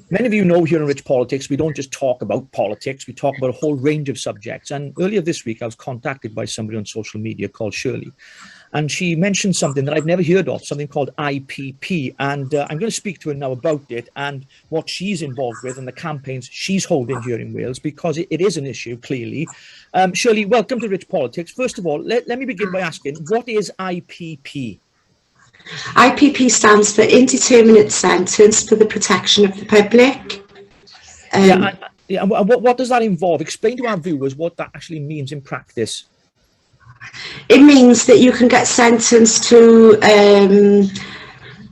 Many of you know here in Rich Politics, we don't just talk about politics, we talk about a whole range of subjects. And earlier this week, I was contacted by somebody on social media called Shirley. And she mentioned something that I've never heard of, something called IPP. And I'm going to speak to her now about it and what she's involved with and the campaigns she's holding here in Wales, because it is an issue, clearly. Shirley, welcome to Rich Politics. First of all, let me begin by asking, what is IPP? IPP stands for Indeterminate Sentence for the Protection of the Public. What does that involve? Explain to our viewers what that actually means in practice. It means that you can get sentenced to,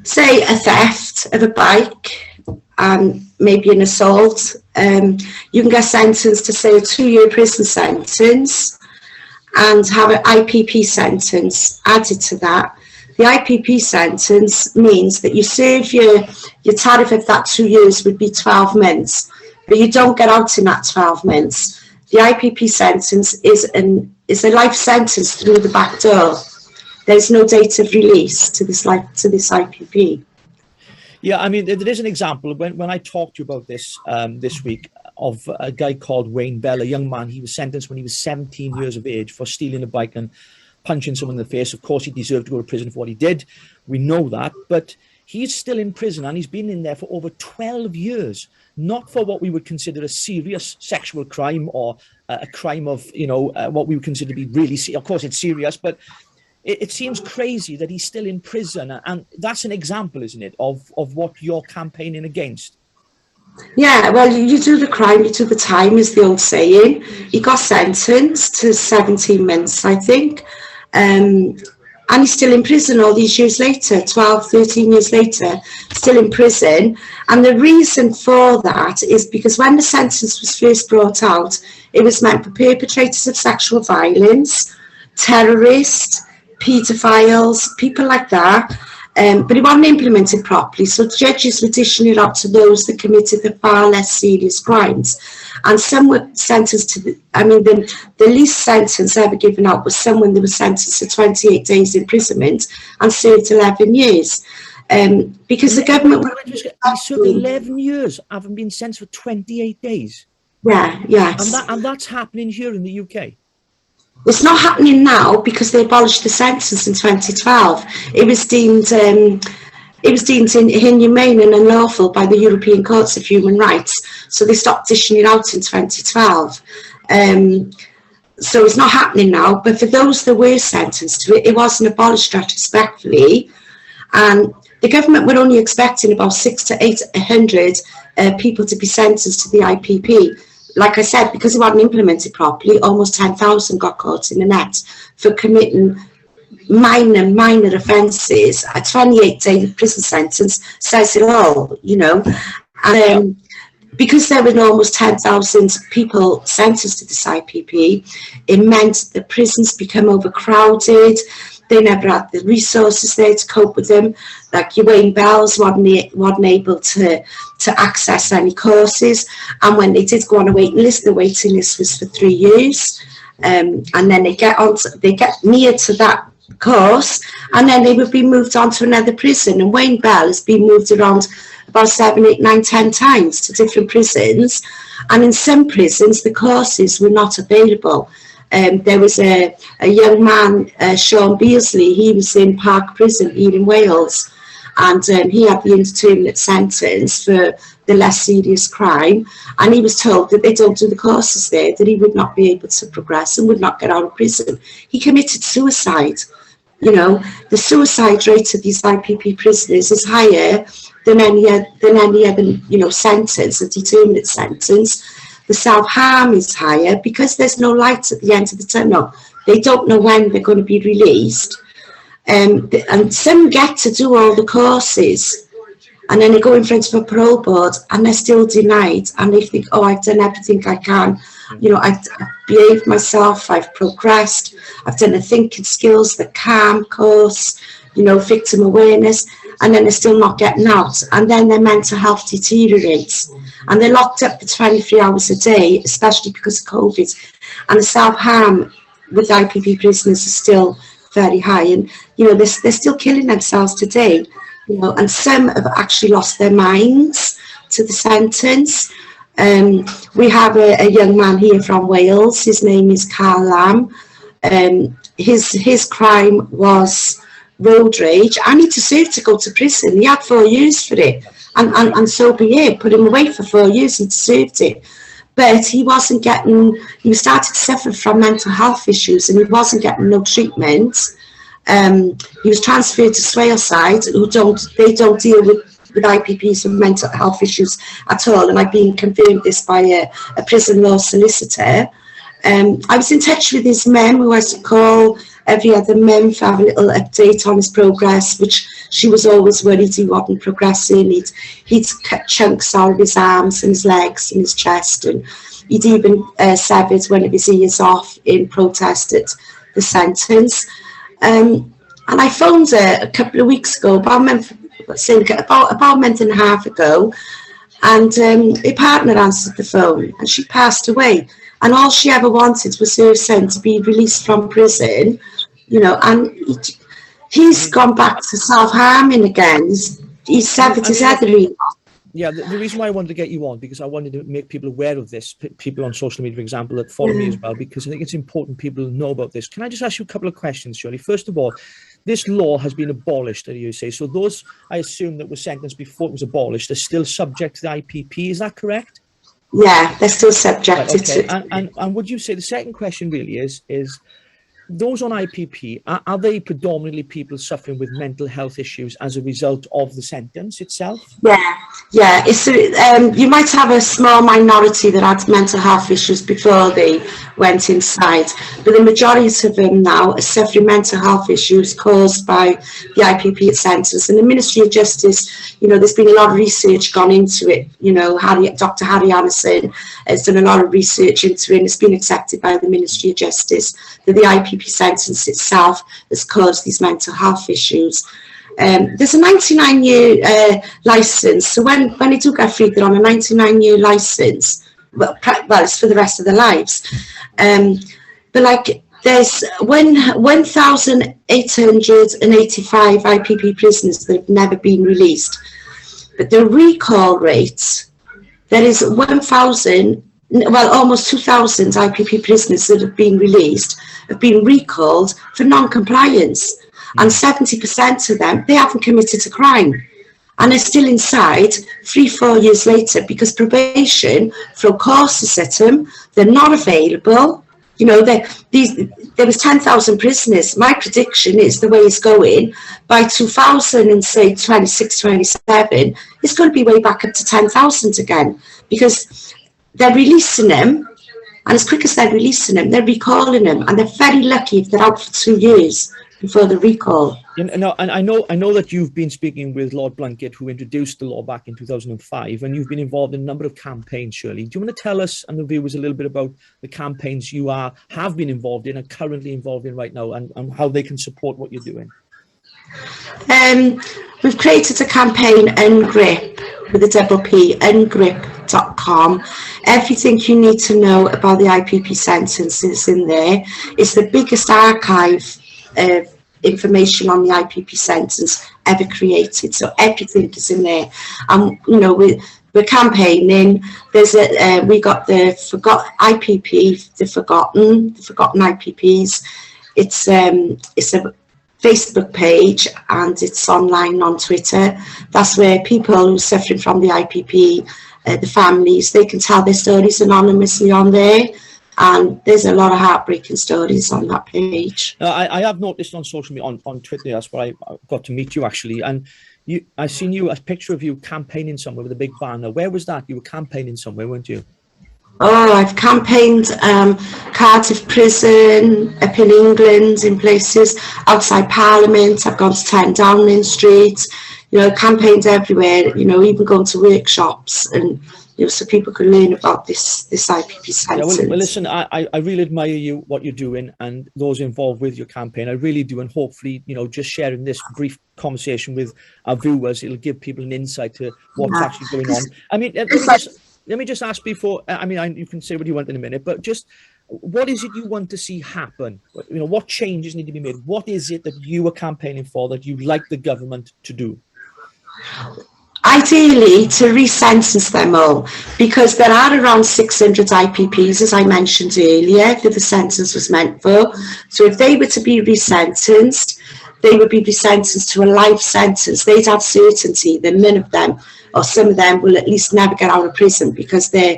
say, a theft of a bike and maybe an assault. You can get sentenced to, say, a 2-year prison sentence and have an IPP sentence added to that. The IPP sentence means that you serve your tariff of that 2 years would be 12 months, but you don't get out in that 12 months. The IPP sentence is a life sentence through the back door. There's no date of release to this IPP. Yeah, I mean, there is an example when I talked to you about this this week of a guy called Wayne Bell, a young man. He was sentenced when he was 17 years of age for stealing a bike and punching someone in the face. Of course, he deserved to go to prison for what he did. We know that, but he's still in prison and he's been in there for over 12 years, not for what we would consider a serious sexual crime or a crime of, what we would consider to be really serious. Of course, it's serious, but it seems crazy that he's still in prison. And that's an example, isn't it, of what you're campaigning against? Yeah, well, you do the crime, you do the time, is the old saying. He got sentenced to 17 months, I think. And he's still in prison all these years later, 12, 13 years later, still in prison. And the reason for that is because when the sentence was first brought out, it was meant for perpetrators of sexual violence, terrorists, paedophiles, people like that. But it wasn't implemented properly, so judges were dishing it out to those that committed the far less serious crimes. And some were sentenced to, the least sentence ever given out was someone that was sentenced to 28 days imprisonment and served 11 years. Because the government... He served 11 years, having been sentenced for 28 days. Yeah, yes. And that's happening here in the UK. It's not happening now because they abolished the sentence in 2012. It was deemed inhumane and unlawful by the European Courts of Human Rights. So they stopped dishing it out in 2012. So it's not happening now. But for those that were sentenced to it, it wasn't abolished retrospectively. And the government were only expecting about 600 to 800 people to be sentenced to the IPP. Like I said, because it wasn't implemented properly, almost 10,000 got caught in the net for committing minor offences. A 28-day prison sentence says it all, And because there were almost 10,000 people sentenced to this IPP, it meant the prisons become overcrowded. They never had the resources there to cope with them. Like your Wayne Bells wasn't able to access any courses. And when they did go on a waiting list, the waiting list was for 3 years. And then they get near to that course, and then they would be moved on to another prison. And Wayne Bell has been moved around about 7, 8, 9, 10 times to different prisons. And in some prisons, the courses were not available. There was a young man, Sean Beasley. He was in Park Prison here in Wales, and he had the indeterminate sentence for the less serious crime, and he was told that they don't do the courses there, that he would not be able to progress and would not get out of prison. He committed suicide. The suicide rate of these IPP prisoners is higher than any other sentence, a determinate sentence. The self-harm is higher because there's no light at the end of the tunnel. They don't know when they're going to be released. And some get to do all the courses, and then they go in front of a parole board and they're still denied. And they think, oh, I've done everything I can. I've behaved myself, I've progressed, I've done a thinking skills, the CALM course, victim awareness, and then they're still not getting out. And then their mental health deteriorates. And they're locked up for 23 hours a day, especially because of COVID. And the self-harm with IPP prisoners is still very high. And, they're still killing themselves today. And some have actually lost their minds to the sentence. We have a young man here from Wales. His name is Carl Lamb. His crime was road rage, and he deserved to go to prison. He had 4 years for it, and so be it. Put him away for 4 years. He deserved it. But he wasn't getting. He started to suffer from mental health issues, and he wasn't getting no treatment. He was transferred to Swaleside, who don't deal with IPPs and mental health issues at all, and I've been confirmed this by a prison law solicitor. I was in touch with his mum, who has to call every other month, have a little update on his progress, which she was always worried he wasn't progressing. He'd cut chunks out of his arms and his legs and his chest, and he'd even severed one of his ears off in protest at the sentence. And I phoned her a couple of weeks ago, about a month and a half ago, and her partner answered the phone, and she passed away. And all she ever wanted was her son to be released from prison, and he's gone back to self-harming again. He's severed his other ear. Yeah, the reason why I wanted to get you on, because I wanted to make people aware of this, people on social media, for example, that follow me as well, because I think it's important people know about this. Can I just ask you a couple of questions, Shirley? First of all, this law has been abolished, as you say. So those, I assume, that were sentenced before it was abolished are still subject to the IPP. Is that correct? Yeah, they're still subjected to. And would you say, the second question really is those on IPP, are they predominantly people suffering with mental health issues as a result of the sentence itself? Yeah. It's you might have a small minority that had mental health issues before they went inside, but the majority of them now are suffering mental health issues caused by the IPP at sentence. And the Ministry of Justice, there's been a lot of research gone into it. Dr. Harry Anderson has done a lot of research into it, and it's been accepted by the Ministry of Justice that the IPP sentence itself has caused these mental health issues. There's a 99-year licence, so when they do get freed, they're on a 99-year licence. Well, it's for the rest of their lives. But there's 1,885 IPP prisoners that have never been released. But the recall rate, there is almost 2,000 IPP prisoners that have been released, have been recalled for non-compliance. And 70% of them, they haven't committed a crime. And they're still inside 3-4 years later because probation throw courses at them. They're not available. There was 10,000 prisoners. My prediction is the way it's going, by 2026, 27, it's going to be way back up to 10,000 again, because they're releasing them, and as quick as they're releasing them, they're recalling them, and they're very lucky if they're out for 2 years before the recall. And I know that you've been speaking with Lord Blunkett, who introduced the law back in 2005, and you've been involved in a number of campaigns, Shirley. Do you want to tell us and the viewers a little bit about the campaigns you have been involved in and currently involved in right now, and how they can support what you're doing? We've created a campaign, UNGRIP, with a double P, ungrip.com. Everything you need to know about the IPP sentence is in there. It's the biggest archive of information on the IPP sentence ever created, so everything is in there. And we're campaigning. We got the IPP, the forgotten IPPs. It's a Facebook page, and it's online on Twitter. That's where people who are suffering from the IPP, the families, they can tell their stories anonymously on there. And there's a lot of heartbreaking stories on that page. I have noticed on social media, on Twitter, that's where I got to meet you actually. And I seen a picture of you campaigning somewhere with a big banner. Where was that? You were campaigning somewhere, weren't you? Oh, I've campaigned Cardiff Prison, up in England, in places outside Parliament. I've gone to 10 Downing Street, campaigned everywhere, even going to workshops, and so people can learn about this IPP sentence. Yeah, well, listen, I really admire what you're doing, and those involved with your campaign. I really do, and hopefully, just sharing this brief conversation with our viewers, it'll give people an insight to what's actually going on. I mean, let me just ask before, you can say what you want in a minute, but just what is it you want to see happen? What changes need to be made? What is it that you are campaigning for that you'd like the government to do? Ideally, to re-sentence them all, because there are around 600 IPPs, as I mentioned earlier, that the sentence was meant for. So if they were to be re-sentenced, they would be re-sentenced to a life sentence. They'd have certainty that none of them, or some of them, will at least never get out of prison because their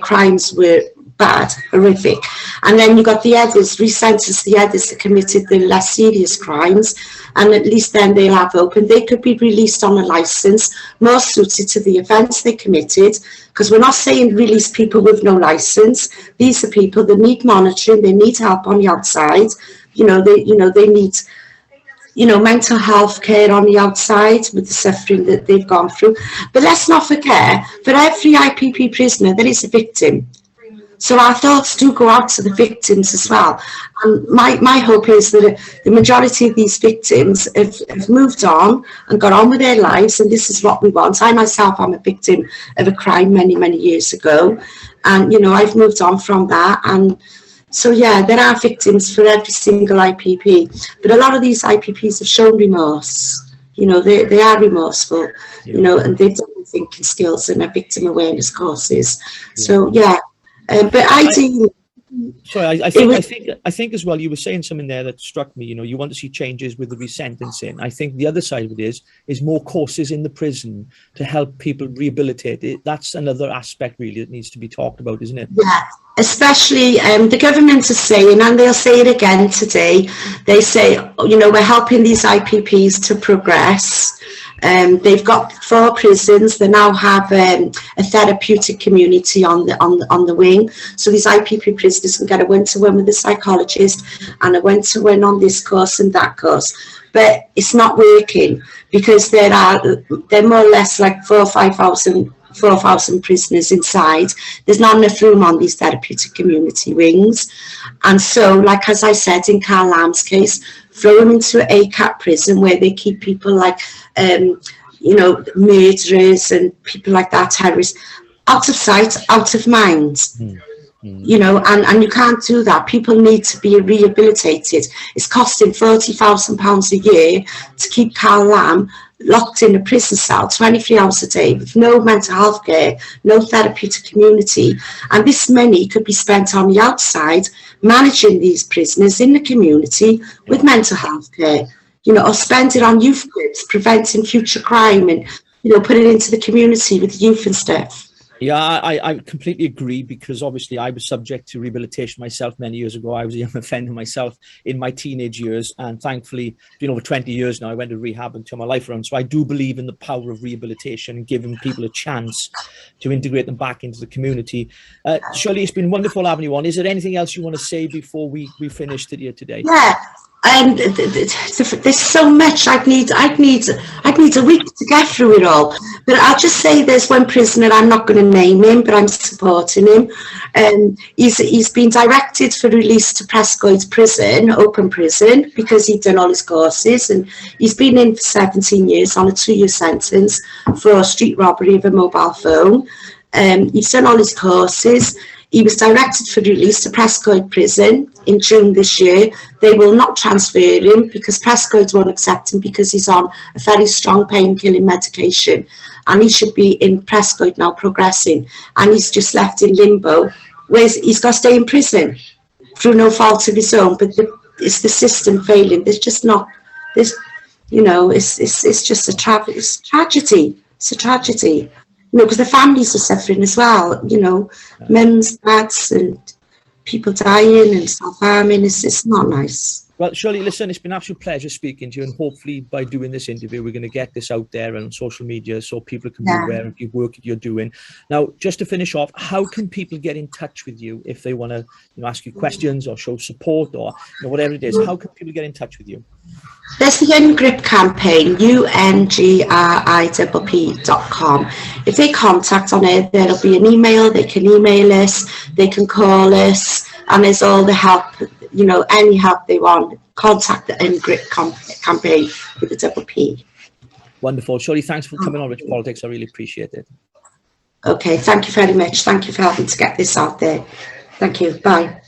crimes were bad, horrific. And then you got the others, re-sentence the others that committed the less serious crimes, and at least then they'll have hope, and they could be released on a licence more suited to the offence they committed, because we're not saying release people with no licence. These are people that need monitoring, they need help on the outside, they need mental health care on the outside with the suffering that they've gone through. But let's not forget, for every IPP prisoner there is a victim. So our thoughts do go out to the victims as well. And my hope is that the majority of these victims have moved on and got on with their lives, and this is what we want. I myself am a victim of a crime many, many years ago, and I've moved on from that. And so yeah, there are victims for every single IPP, but a lot of these IPPs have shown remorse. They are remorseful, and they've done thinking skills and a victim awareness courses. So yeah. But I do. Sorry, I think as well, you were saying something there that struck me. You want to see changes with the resentencing. I think the other side of it is more courses in the prison to help people rehabilitate. That's another aspect really that needs to be talked about, isn't it? Yeah, especially the government is saying, and they'll say it again today, they say, we're helping these IPPs to progress. They've got 4 prisons. They now have a therapeutic community on the wing. So these IPP prisoners can get a one-to-one with a psychologist and a one-to-one on this course and that course. But it's not working because they're more or less like 4,000 prisoners inside. There's not enough room on these therapeutic community wings. And so, like as I said in Carl Lamb's case, throw them into an ACAT prison where they keep people like, murderers and people like that, terrorists, out of sight, out of mind. And you can't do that. People need to be rehabilitated. It's costing £40,000 a year to keep Carl Lamb locked in a prison cell 23 hours a day with no mental health care, no therapeutic community. And this money could be spent on the outside managing these prisoners in the community with mental health care, or spend it on youth groups, preventing future crime, and, put it into the community with youth and stuff. Yeah, I completely agree, because obviously I was subject to rehabilitation myself many years ago. I was a young offender myself in my teenage years, and thankfully, over 20 years now, I went to rehab and turned my life around. So I do believe in the power of rehabilitation and giving people a chance to integrate them back into the community. Shirley, it's been wonderful having you on. Is there anything else you want to say before we finish today? Yeah. There's so much. I'd need a week to get through it all. But I'll just say there's one prisoner, I'm not going to name him, but I'm supporting him. He's been directed for release to Prescott's prison, open prison, because he'd done all his courses, and he's been in for 17 years on a 2-year sentence for street robbery of a mobile phone. He's done all his courses. He was directed for release to Prescott prison in June this year. They will not transfer him because Prescott won't accept him because he's on a very strong pain-killing medication, and he should be in Prescott now progressing, and he's just left in limbo where he's got to stay in prison through no fault of his own. But it's the system failing. There's just not this, it's just a tragedy. It's a tragedy. Because the families are suffering as well, mums, dads, and people dying and self-harming. It's not nice. Well, Shirley, listen, it's been an absolute pleasure speaking to you, and hopefully by doing this interview, we're going to get this out there on social media so people can be aware of the work that you're doing. Now, just to finish off, how can people get in touch with you if they want to ask you questions or show support or whatever it is? How can people get in touch with you? There's the UNGRIP campaign, UNGRIPP.com. If they contact on it, there'll be an email. They can email us, they can call us, and there's all the help, any help they want. Contact the UNGRIP campaign with the double P. Wonderful. Shirley, thanks for coming on Rich Politics. I really appreciate it. Okay, thank you very much. Thank you for helping to get this out there. Thank you. Bye.